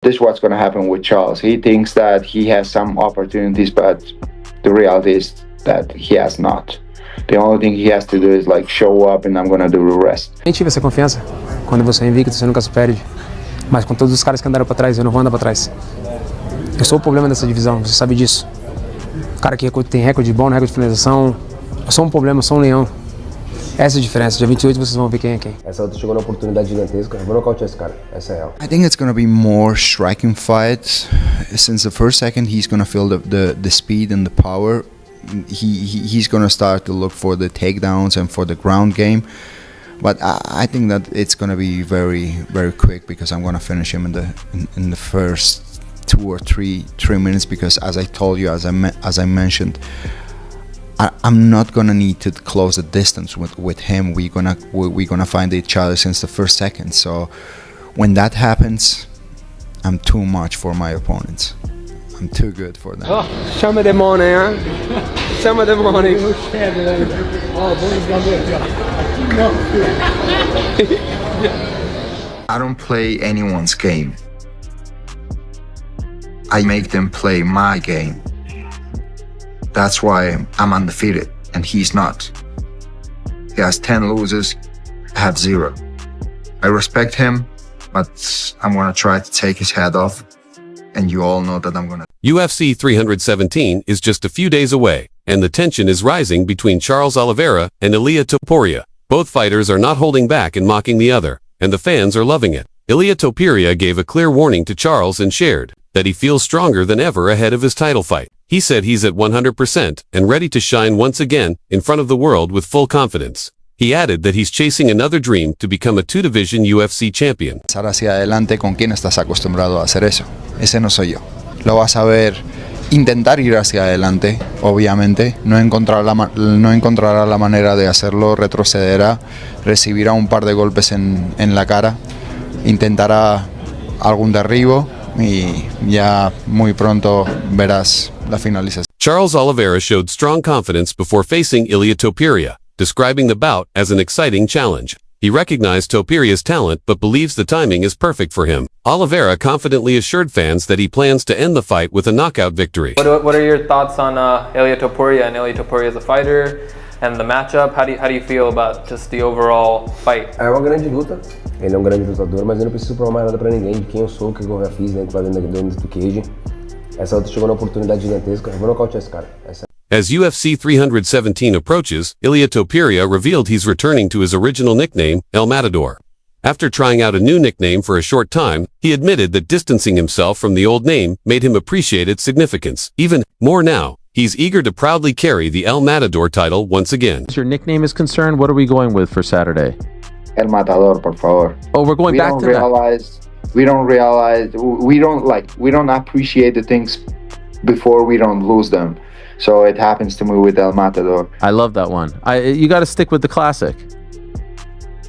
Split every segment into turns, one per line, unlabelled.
This is what's going to happen with Charles. He thinks that he has some opportunities, but the reality is that he has not. The only thing he has to do is like show up and I'm going to do the rest.
Eu tive essa confiança. Quando você é invicto, você nunca se perde. Mas com todos os caras que andaram para trás, eu não vou andar para trás. Eu sou o problema dessa divisão, você sabe disso. O cara que tem recorde bom, recorde de finalização. Eu sou um problema, eu sou um leão. Essa é a diferença. Dia 28 vocês vão ver quem é quem.
Essa outra chegou na oportunidade gigantesca. Eu vou nocautear esse cara. Essa é ela.
I think it's going to be more striking fights. Since the first second, he's going to feel the speed and the power. He's going to start to look for the takedowns and for the ground game. But I think that it's going to be very, very quick because I'm going to finish him in the first 2 or 3 minutes. Because as I told you, as I mentioned, I'm not gonna need to close the distance with him. We're gonna find each other since the first second. So when that happens, I'm too much for my opponents. I'm too good for them.
Oh, chama demônio, hein? Chama demônio.
I don't play anyone's game. I make them play my game. That's why I'm undefeated, and he's not. He has 10 losers, I have 0. I respect him, but I'm gonna try to take his head off, and you all know that I'm gonna.
UFC 317 is just a few days away, and the tension is rising between Charles Oliveira and Ilia Topuria. Both fighters are not holding back and mocking the other, and the fans are loving it. Ilia Topuria gave a clear warning to Charles and shared that he feels stronger than ever ahead of his title fight. He said he's at 100% and ready to shine once again in front of the world with full confidence. He added that he's chasing another dream to become a 2-division UFC champion.
Pasar hacia adelante con quien estás acostumbrado a hacer eso. Ese no soy yo. Lo vas a ver intentar ir hacia adelante, obviamente. No encontrará la manera de hacerlo, retrocederá, recibirá un par de golpes en la cara, intentará algún derribo y ya muy pronto verás la finalización.
Charles Oliveira showed strong confidence before facing Ilia Topuria, describing the bout as an exciting challenge. He recognized Topuria's talent but believes the timing is perfect for him. Oliveira confidently assured fans that he plans to end the fight with a knockout victory.
What are your thoughts on Ilia Topuria and Ilia Topuria as a fighter and the matchup? How do you feel about just the overall fight?
É uma grande luta. Ele é um grande lutador, mas eu não preciso provar mais nada pra ninguém de quem eu sou, o que eu já fiz dentro do cage. Essa outra chegou na oportunidade gigantesca. Eu vou nocautear esse cara.
As UFC 317 approaches, Ilia Topuria revealed he's returning to his original nickname, El Matador. After trying out a new nickname for a short time, he admitted that distancing himself from the old name made him appreciate its significance. Even more now, he's eager to proudly carry the El Matador title once again.
As your nickname is concerned, what are we going with for Saturday?
El Matador, por favor.
Oh, we're going back to that.
We don't appreciate the things before we don't lose them. So it happens to me with El Matador.
I love that one. You got to stick with the classic.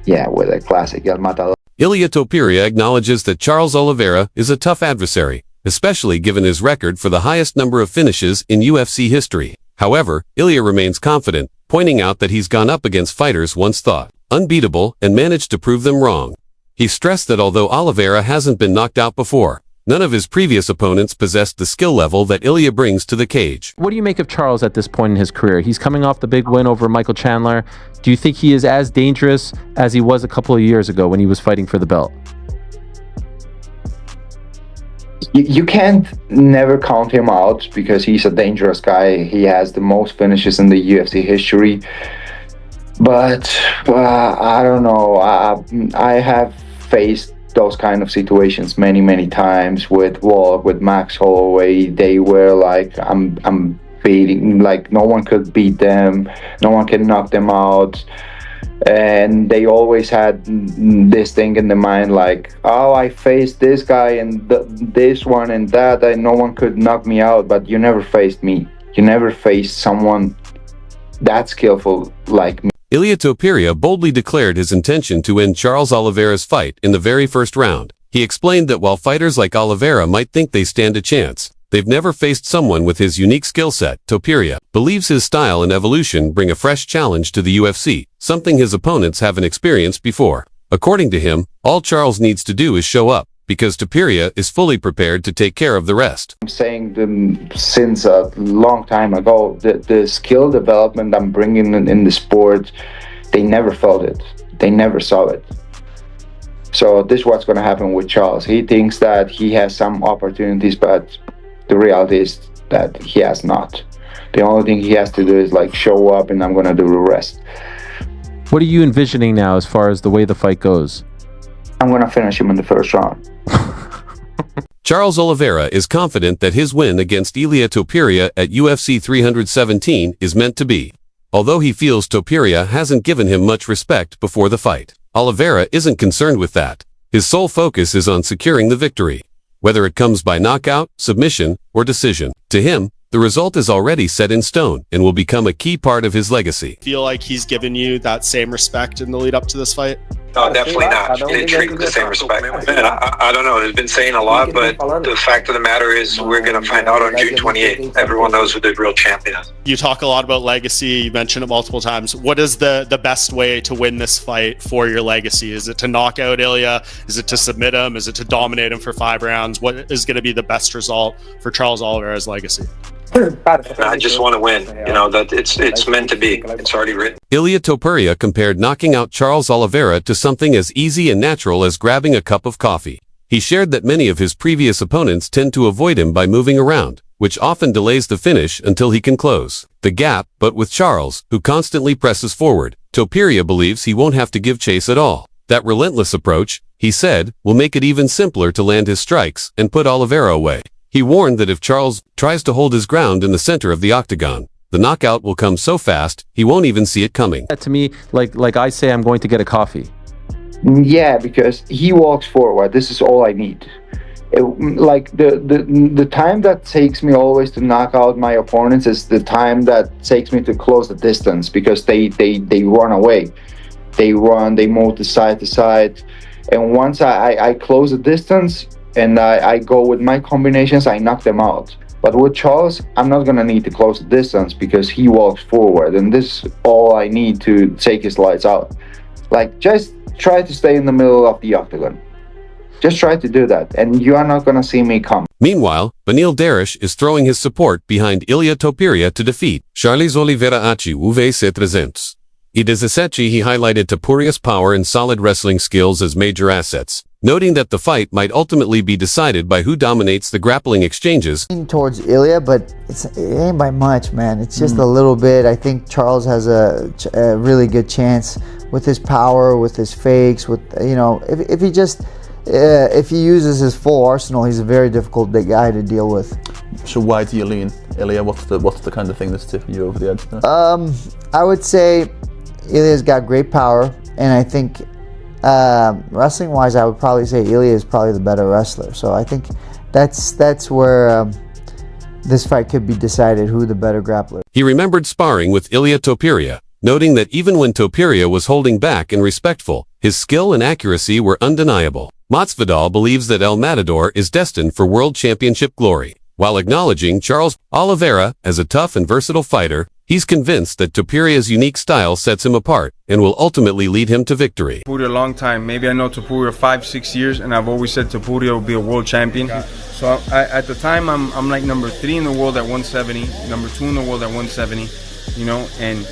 Yeah, with a classic, El Matador.
Ilia Topuria acknowledges that Charles Oliveira is a tough adversary, especially given his record for the highest number of finishes in UFC history. However, Ilia remains confident, pointing out that he's gone up against fighters once thought unbeatable and managed to prove them wrong. He stressed that although Oliveira hasn't been knocked out before, none of his previous opponents possessed the skill level that Ilia brings to the cage.
What do you make of Charles at this point in his career? He's coming off the big win over Michael Chandler. Do you think he is as dangerous as he was a couple of years ago when he was fighting for the belt?
You can't never count him out because he's a dangerous guy. He has the most finishes in the UFC history. But I don't know. I have faced those kind of situations many times with Wall, with Max Holloway. They were like, I'm beating, like no one could beat them, no one can knock them out, and they always had this thing in the mind like, oh, I faced this guy and this one and that, and no one could knock me out. But you never faced me. You never faced someone that skillful like me.
Ilia Topuria boldly declared his intention to end Charles Oliveira's fight in the very first round. He explained that while fighters like Oliveira might think they stand a chance, they've never faced someone with his unique skill set. Topuria believes his style and evolution bring a fresh challenge to the UFC, something his opponents haven't experienced before. According to him, all Charles needs to do is show up, because Topuria is fully prepared to take care of the rest.
I'm saying them since a long time ago, the skill development I'm bringing in the sport, they never felt it. They never saw it. So this is what's going to happen with Charles. He thinks that he has some opportunities, but the reality is that he has not. The only thing he has to do is like show up, and I'm going to do the rest.
What are you envisioning now as far as the way the fight goes?
I'm going to finish him in the first round.
Charles Oliveira is confident that his win against Ilia Topuria at UFC 317 is meant to be. Although he feels Topuria hasn't given him much respect before the fight, Oliveira isn't concerned with that. His sole focus is on securing the victory, whether it comes by knockout, submission, or decision. To him, the result is already set in stone and will become a key part of his legacy.
Feel like he's given you that same respect in the lead up to this fight?
No, definitely not. He didn't treat with the same respect. Man, I don't know. They've been saying a lot, but the fact of the matter is we're going to find out on June 28th. Everyone knows who the real champion is.
You talk a lot about legacy. You mentioned it multiple times. What is the best way to win this fight for your legacy? Is it to knock out Ilia? Is it to submit him? Is it to dominate him for 5 rounds? What is going to be the best result for Charles Oliveira's legacy?
I just want to win. You know, that it's meant to be. It's already written.
Ilia Topuria compared knocking out Charles Oliveira to something as easy and natural as grabbing a cup of coffee. He shared that many of his previous opponents tend to avoid him by moving around, which often delays the finish until he can close the gap. But with Charles, who constantly presses forward, Topuria believes he won't have to give chase at all. That relentless approach, he said, will make it even simpler to land his strikes and put Oliveira away. He warned that if Charles tries to hold his ground in the center of the octagon, the knockout will come so fast, he won't even see it coming.
To me, like I say, I'm going to get a coffee.
Yeah, because he walks forward. This is all I need. Like the time that takes me always to knock out my opponents is the time that takes me to close the distance, because they run away. They run, they move to side. And once I close the distance, and I go with my combinations, I knock them out. But with Charles, I'm not going to need to close the distance because he walks forward, and this is all I need to take his lights out. Like, just try to stay in the middle of the octagon. Just try to do that, and you are not going to see me come.
Meanwhile, Benil Dariush is throwing his support behind Ilia Topuria to defeat Charles Oliveira at UFC 300. In 17, he highlighted Topuria's power and solid wrestling skills as major assets, noting that the fight might ultimately be decided by who dominates the grappling exchanges.
Towards Ilia, but it ain't by much, man. It's just a little bit. I think Charles has a really good chance with his power, with his fakes, with, you know, if he uses his full arsenal, he's a very difficult guy to deal with.
So why do you lean Ilia? What's the kind of thing that's tipping you over the edge?
I would say Ilia's got great power, and I think wrestling wise, I would probably say Ilia is probably the better wrestler. So I think that's where this fight could be decided, who the better grappler.
He remembered sparring with Ilia Topuria, noting that even when Topuria was holding back and respectful, his skill and accuracy were undeniable. Masvidal believes that El Matador is destined for world championship glory. While acknowledging Charles Oliveira as a tough and versatile fighter, he's convinced that Topuria's unique style sets him apart and will ultimately lead him to victory.
Topuria a long time. Maybe I know Topuria 5-6 years, and I've always said Topuria will be a world champion. So at the time, I'm like number 3 in the world at 170, number 2 in the world at 170, you know, and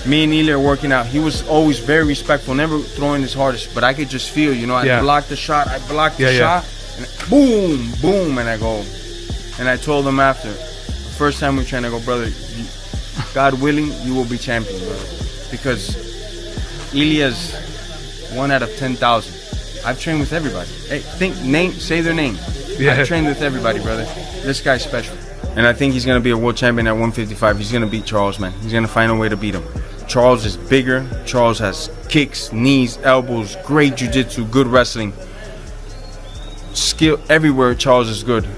me and Ilia are working out. He was always very respectful, never throwing his hardest, but I could just feel, you know, I blocked the shot, shot, and boom, boom, and I go. And I told him after, the first time we trained, I go, brother, God willing, you will be champion, brother. Because Ilia's 1 out of 10,000. I've trained with everybody. Hey, say their name. Yeah. I've trained with everybody, brother. This guy's special. And I think he's going to be a world champion at 155. He's going to beat Charles, man. He's going to find a way to beat him. Charles is bigger. Charles has kicks, knees, elbows, great jiu-jitsu, good wrestling. Skill everywhere, Charles is good.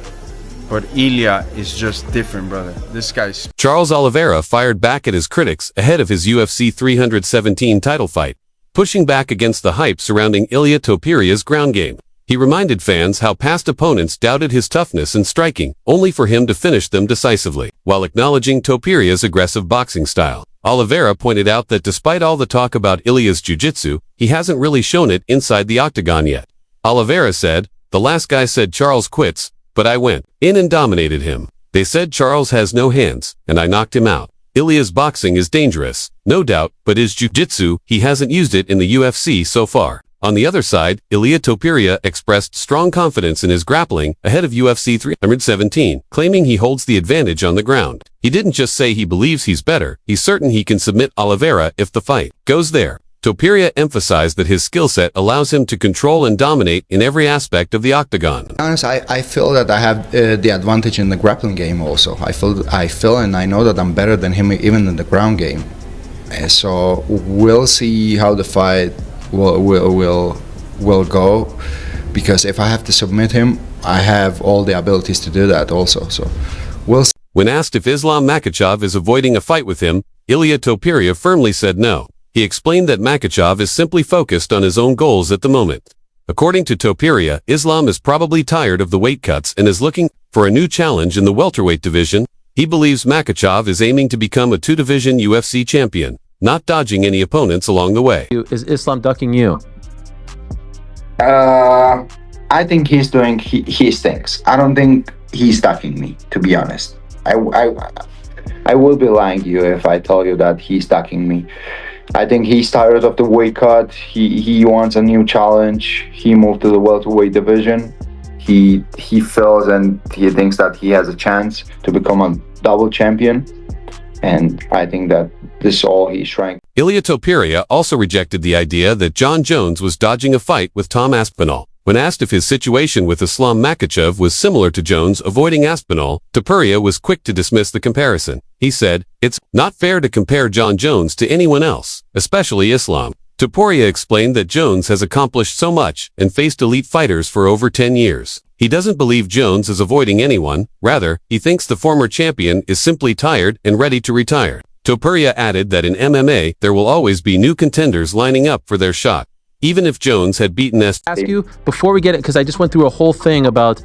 But Ilia is just different, brother. This guy's...
Charles Oliveira fired back at his critics ahead of his UFC 317 title fight, pushing back against the hype surrounding Ilia Topuria's ground game. He reminded fans how past opponents doubted his toughness and striking, only for him to finish them decisively. While acknowledging Topuria's aggressive boxing style, Oliveira pointed out that despite all the talk about Ilia's jiu-jitsu, he hasn't really shown it inside the octagon yet. Oliveira said, The last guy said Charles quits, but I went in and dominated him. They said Charles has no hands, and I knocked him out. Ilia's boxing is dangerous, no doubt, but his jiu-jitsu, he hasn't used it in the UFC so far. On the other side, Ilia Topuria expressed strong confidence in his grappling ahead of UFC 317, claiming he holds the advantage on the ground. He didn't just say he believes he's better, he's certain he can submit Oliveira if the fight goes there. Topuria emphasized that his skill set allows him to control and dominate in every aspect of the octagon.
Honest, I feel that I have the advantage in the grappling game also. I feel and I know that I'm better than him even in the ground game. So we'll see how the fight will go, because if I have to submit him, I have all the abilities to do that also. So we'll see.
When asked if Islam Makhachev is avoiding a fight with him, Ilia Topuria firmly said no. He explained that Makhachev is simply focused on his own goals at the moment. According to Topuria, Islam is probably tired of the weight cuts and is looking for a new challenge in the welterweight division. He believes Makhachev is aiming to become a two-division UFC champion, not dodging any opponents along the way.
Is Islam ducking you?
I think he's doing his things. I don't think he's ducking me, to be honest. I will be lying to you if I tell you that he's ducking me. I think he's tired of the weight cut. He wants a new challenge. He moved to the welterweight division. He feels and he thinks that he has a chance to become a double champion. And I think that this is all he's trying.
Ilia Topuria also rejected the idea that John Jones was dodging a fight with Tom Aspinall. When asked if his situation with Islam Makhachev was similar to Jones avoiding Aspinall, Topuria was quick to dismiss the comparison. He said, "It's not fair to compare John Jones to anyone else, especially Islam." Topuria explained that Jones has accomplished so much and faced elite fighters for over 10 years. He doesn't believe Jones is avoiding anyone, rather, he thinks the former champion is simply tired and ready to retire. Topuria added that in MMA, there will always be new contenders lining up for their shot. Even if Jones had beaten
Ask you, before we get it, because I just went through a whole thing about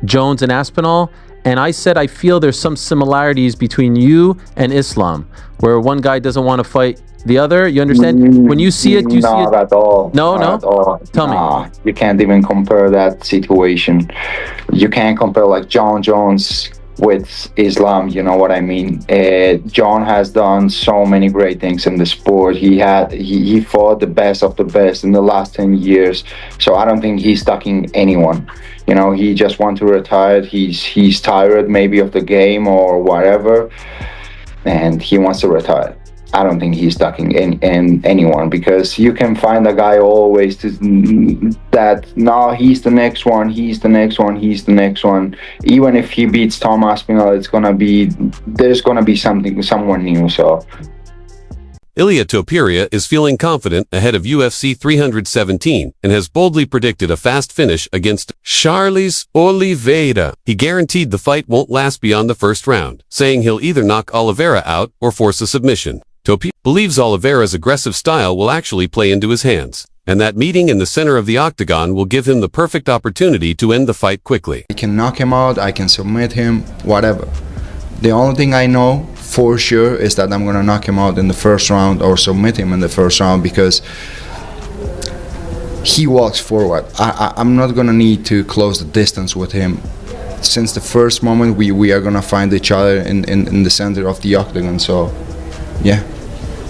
Jones and Aspinall, and I said I feel there's some similarities between you and Islam, where one guy doesn't want to fight the other. You understand? When you see it, you see it.
Not at all.
No,
not
no.
At all.
Tell me.
You can't even compare that situation. You can't compare like John Jones with Islam, you know what I mean? John has done so many great things in the sport. He fought the best of the best in the last 10 years. So I don't think he's ducking anyone. You know, he just wants to retire. He's tired maybe of the game or whatever, and he wants to retire. I don't think he's ducking anyone, because you can find a guy always that no, he's the next one, he's the next one, he's the next one. Even if he beats Tom Aspinall, there's gonna be someone new. So
Ilia Topuria is feeling confident ahead of UFC 317 and has boldly predicted a fast finish against Charles Oliveira. He guaranteed the fight won't last beyond the first round, saying he'll either knock Oliveira out or force a submission. Topuria believes Oliveira's aggressive style will actually play into his hands, and that meeting in the center of the octagon will give him the perfect opportunity to end the fight quickly.
I can knock him out, I can submit him, whatever. The only thing I know for sure is that I'm gonna knock him out in the first round or submit him in the first round, because he walks forward. I'm not gonna need to close the distance with him. Since the first moment we are gonna find each other in the center of the octagon. So yeah,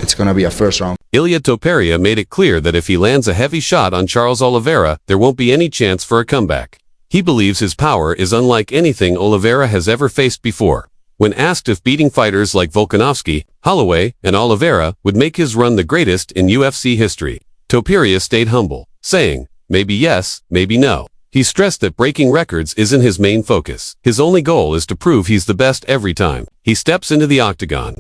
it's gonna be a first round.
Ilia Topuria made it clear that if he lands a heavy shot on Charles Oliveira, there won't be any chance for a comeback. He believes his power is unlike anything Oliveira has ever faced before. When asked if beating fighters like Volkanovski, Holloway, and Oliveira would make his run the greatest in UFC history, Topuria stayed humble, saying, maybe yes, maybe no. He stressed that breaking records isn't his main focus. His only goal is to prove he's the best every time he steps into the octagon.